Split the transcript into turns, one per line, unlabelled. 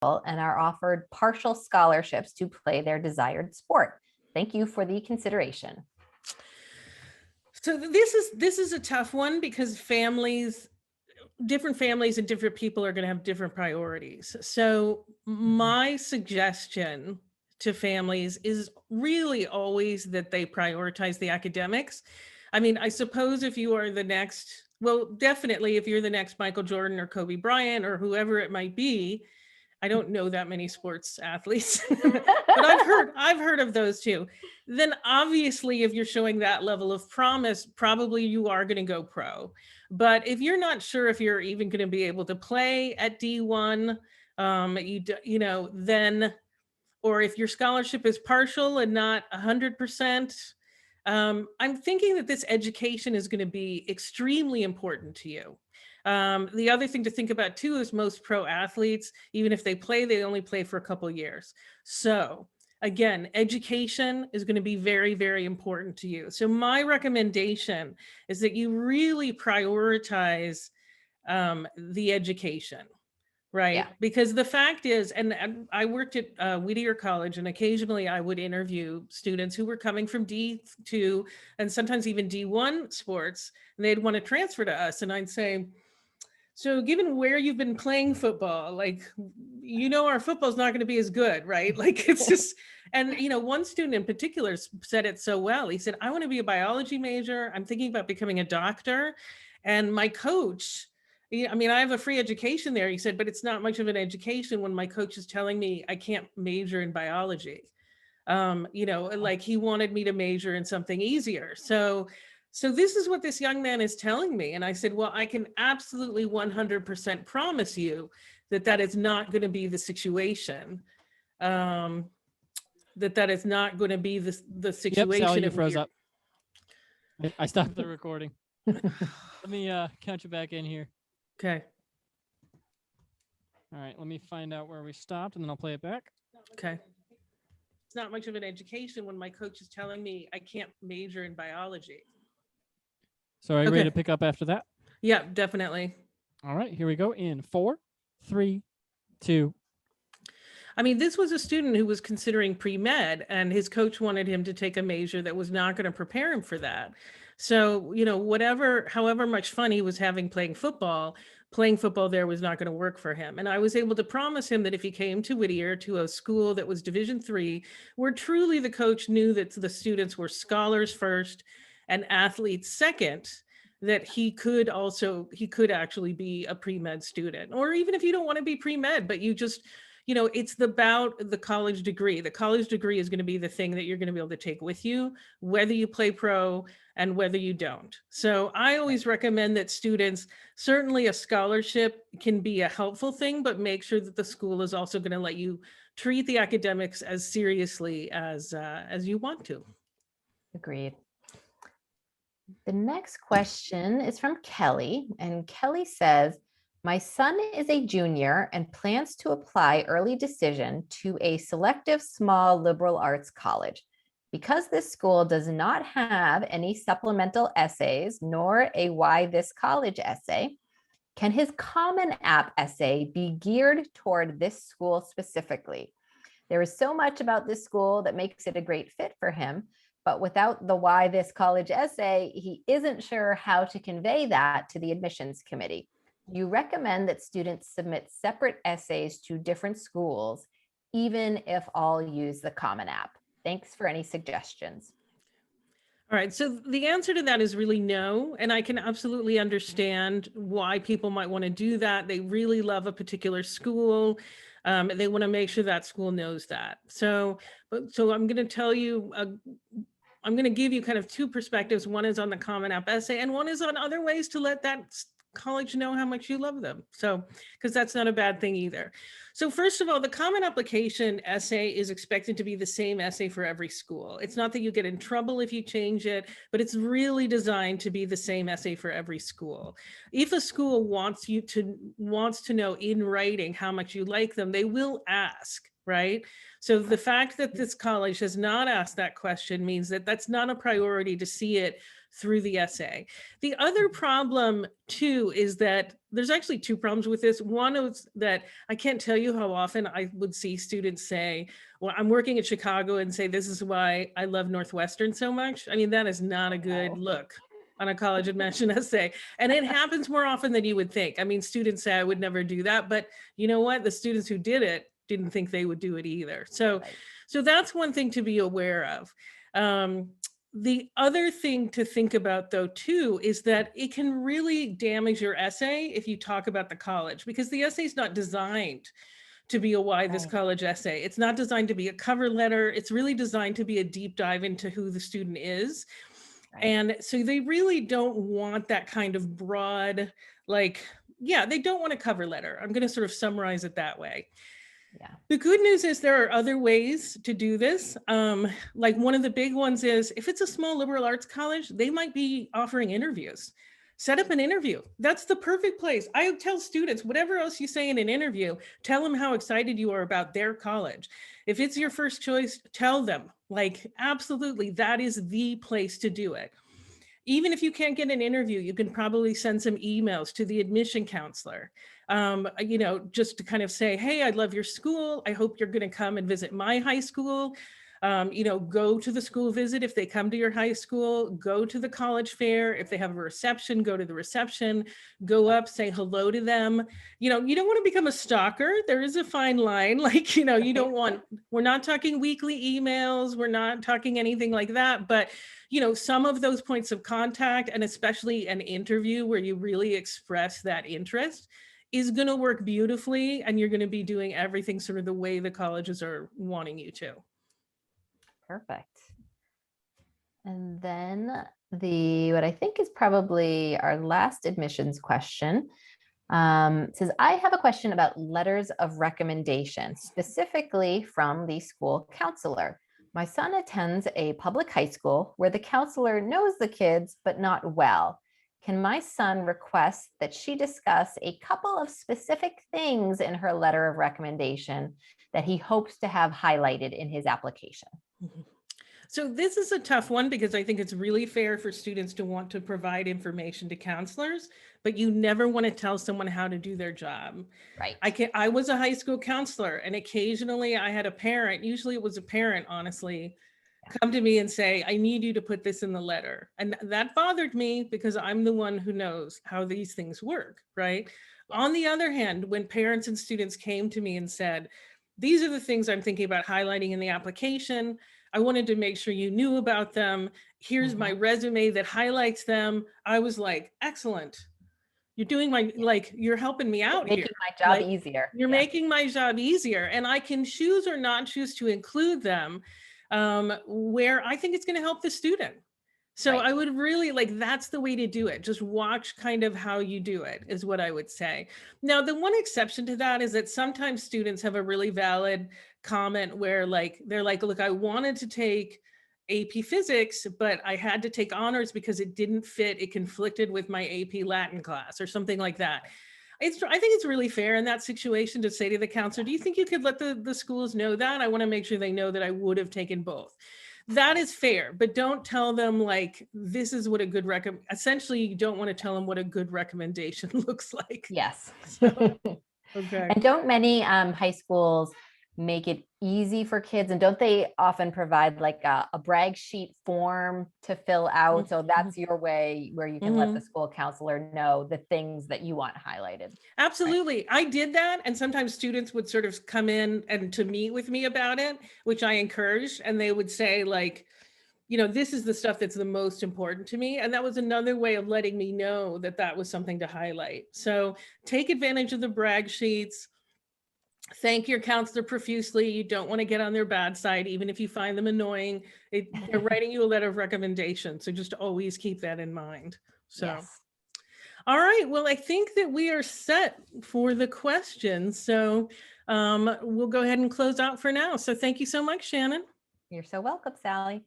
and are offered partial scholarships to play their desired sport. Thank you for the consideration.
So this is a tough one because different families and different people are going to have different priorities. So my suggestion to families is really always that they prioritize the academics. I mean, I suppose if you are the next, well, definitely if you're the next Michael Jordan or Kobe Bryant or whoever it might be, I don't know that many sports athletes, but I've heard of those too. Then obviously, if you're showing that level of promise, probably you are going to go pro. But if you're not sure if you're even going to be able to play at D1, then, or if your scholarship is partial and not 100%, I'm thinking that this education is going to be extremely important to you. The other thing to think about too is most pro athletes, even if they play, they only play for a couple years. So again, education is going to be very, very important to you. So my recommendation is that you really prioritize the education. Right.
Yeah.
Because the fact is, and I worked at Whittier College, and occasionally I would interview students who were coming from D2 and sometimes even D1 sports, and they'd want to transfer to us. And I'd say, so given where you've been playing football, like, our football's not going to be as good, right? Like it's just, and one student in particular said it so well. He said, I want to be a biology major. I'm thinking about becoming a doctor. And my coach, I mean, I have a free education there. He said, but it's not much of an education when my coach is telling me I can't major in biology. Like he wanted me to major in something easier. So this is what this young man is telling me. And I said, well, I can absolutely 100% promise you that is not going to be the situation. That is not going to be the situation.
Yep, Sally, you froze up. I stopped the recording. Let me count you back in here.
Okay.
All right, let me find out where we stopped and then I'll play it back.
Okay. It's not much of an education when my coach is telling me I can't major in biology.
So are you ready to pick up after that?
Yeah, definitely.
All right, here we go in 4, 3, 2.
I mean, this was a student who was considering pre-med and his coach wanted him to take a major that was not going to prepare him for that. So, however much fun he was having playing football there was not going to work for him. And I was able to promise him that if he came to Whittier, to a school that was Division III, where truly the coach knew that the students were scholars first and athletes second, that he could actually be a pre-med student. Or even if you don't want to be pre-med, but you just, it's about the college degree. The college degree is going to be the thing that you're going to be able to take with you, whether you play pro and whether you don't. So I always recommend that students, certainly a scholarship can be a helpful thing, but make sure that the school is also going to let you treat the academics as seriously as you want to.
Agreed. The next question is from Kelly, and Kelly says, my son is a junior and plans to apply early decision to a selective small liberal arts college. Because this school does not have any supplemental essays nor a why this college essay, can his Common App essay be geared toward this school specifically? There is so much about this school that makes it a great fit for him, but without the why this college essay, he isn't sure how to convey that to the admissions committee. You recommend that students submit separate essays to different schools, even if all use the Common App. Thanks for any suggestions.
All right, so the answer to that is really no, and I can absolutely understand why people might want to do that. They really love a particular school. They want to make sure that school knows that. So I'm going to tell you, I'm going to give you kind of two perspectives. One is on the Common App essay, and one is on other ways to let that college know how much you love them. So, because that's not a bad thing either. So first of all, the Common Application essay is expected to be the same essay for every school. It's not that you get in trouble if you change it, but it's really designed to be the same essay for every school. If a school wants to know in writing how much you like them, they will ask right? So the fact that this college has not asked that question means that that's not a priority to see it through the essay. The other problem too is that there's actually two problems with this. One is that I can't tell you how often I would see students say, well, I'm working at Chicago, and say, this is why I love Northwestern so much. I mean, that is not a good look on a college admission essay. And it happens more often than you would think. I mean, students say, I would never do that, but you know what? The students who did it didn't think they would do it either. So,
Right.
so that's one thing to be aware of. The other thing to think about though, too, is that it can really damage your essay if you talk about the college, because the essay is not designed to be a why this
Right.
college essay. It's not designed to be a cover letter. It's really designed to be a deep dive into who the student is.
Right.
And so they really don't want that kind of broad, like, yeah, they don't want a cover letter. I'm going to sort of summarize it that way.
Yeah.
The good news is there are other ways to do this. Like one of the big ones is if it's a small liberal arts college, they might be offering interviews. Set up an interview. That's the perfect place. I tell students, whatever else you say in an interview, tell them how excited you are about their college. If it's your first choice, tell them, like, absolutely, that is the place to do it. Even if you can't get an interview, you can probably send some emails to the admission counselor, just to kind of say, hey, I love your school. I hope you're going to come and visit my high school. Go to the school visit if they come to your high school, go to the college fair. If they have a reception, go to the reception, go up, say hello to them. You don't want to become a stalker. There is a fine line. Like, you don't want, we're not talking weekly emails. We're not talking anything like that. But, some of those points of contact, and especially an interview where you really express that interest, is going to work beautifully. And you're going to be doing everything sort of the way the colleges are wanting you to.
Perfect. And then what I think is probably our last admissions question says, I have a question about letters of recommendation, specifically from the school counselor. My son attends a public high school where the counselor knows the kids, but not well. Can my son request that she discuss a couple of specific things in her letter of recommendation that he hopes to have highlighted in his application?
So this is a tough one because I think it's really fair for students to want to provide information to counselors, but you never want to tell someone how to do their job.
Right.
I was a high school counselor, and occasionally I had a parent, usually it was a parent, honestly, come to me and say, I need you to put this in the letter. And that bothered me because I'm the one who knows how these things work, right? On the other hand, when parents and students came to me and said, these are the things I'm thinking about highlighting in the application, I wanted to make sure you knew about them. Here's my resume that highlights them. I was like, excellent. You're doing you're helping me out here.
Making my job easier.
You're making my job easier. And I can choose or not choose to include them where I think it's going to help the student. So I would really that's the way to do it. Just watch kind of how you do it is what I would say. Now, the one exception to that is that sometimes students have a really valid comment where they're like, look, I wanted to take AP physics, but I had to take honors because it didn't fit. It conflicted with my AP Latin class or something like that. I think it's really fair in that situation to say to the counselor, do you think you could let the schools know that? I want to make sure they know that I would have taken both. That is fair, but don't tell them this is what a good essentially you don't want to tell them what a good recommendation looks like.
Yes.
Okay.
And don't many high schools make it easy for kids, and don't they often provide a brag sheet form to fill out? So that's your way where you can let the school counselor know the things that you want highlighted.
Absolutely. Right. I did that. And sometimes students would sort of come in and to meet with me about it, which I encouraged. And they would say this is the stuff that's the most important to me. And that was another way of letting me know that that was something to highlight. So take advantage of the brag sheets. Thank your counselor profusely. You don't want to get on their bad side, even if you find them annoying. They're writing you a letter of recommendation. So just always keep that in mind. So, yes. All right. Well, I think that we are set for the questions. So we'll go ahead and close out for now. So thank you so much, Shannon.
You're so welcome, Sally.